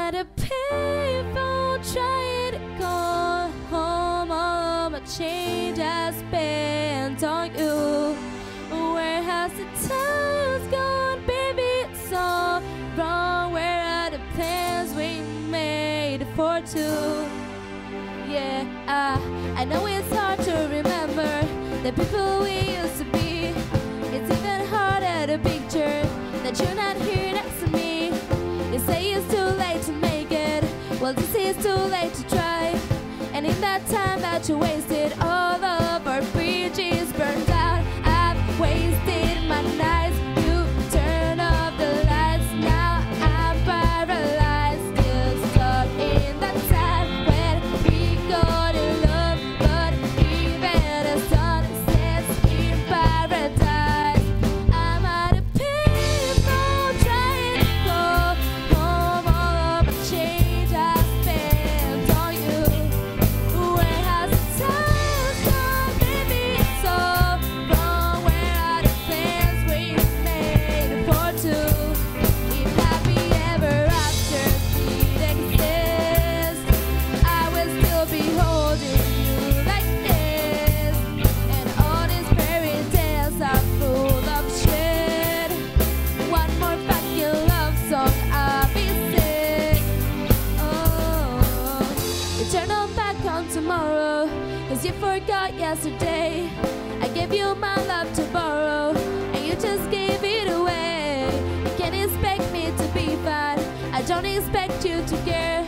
at a payphone trying to go home. All of my change I spent on you. Where has the time gone, baby? It's all wrong. Where are the plans we made for two? Yeah, I know it's hard to remember the people we used to be. It's even harder to picture that you're not here next to me. You say it's too late to make it. Well, this is too late to try. And in that time that you wasted, all of our bridges burned out. I've wasted my nights. You turn off the lights. Now I'm paralyzed, still stuck in that time when we got in love. But even the sun sets in paradise. I'm at a payphone trying to go home. All of my change I spent on you. Where has the time gone, baby? It's all wrong. Where are the plans we made for two? If happy ever after did exist, I will still be holding you like this. And all these fairy tales are full of shit. One more fucking love song, I'll be sick. Oh, you turn on back on tomorrow, 'cause you forgot yesterday. I gave you my love to borrow, and you just gave it away. You can't expect me to be fine. I don't expect you to care.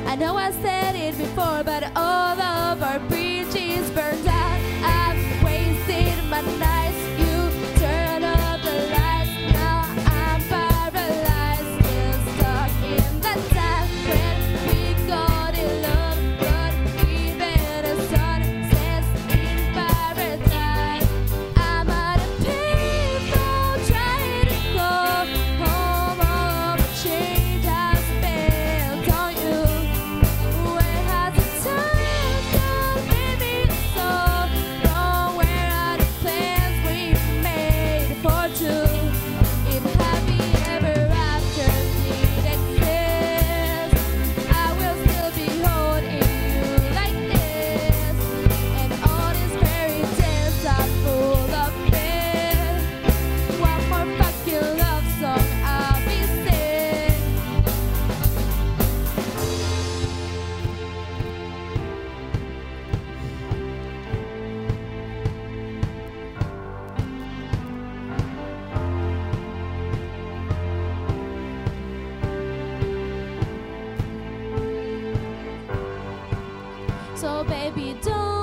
I know I said it before, but all of our bridges burned out. I've wasted my nights. You turn off the lights. Now I'm paralyzed, still stuck in that time when we got in love. But even the sun sets in paradise. I'm at a payphone trying to go home. All of the change I spent on you. Where has the time gone, baby? It's all wrong. Where are the plans we made for two? If happy ever after did exist, I will still be holding you like this. And all these fairy tales are full of fear. One more fucking love song, I'll be sick. So baby, don't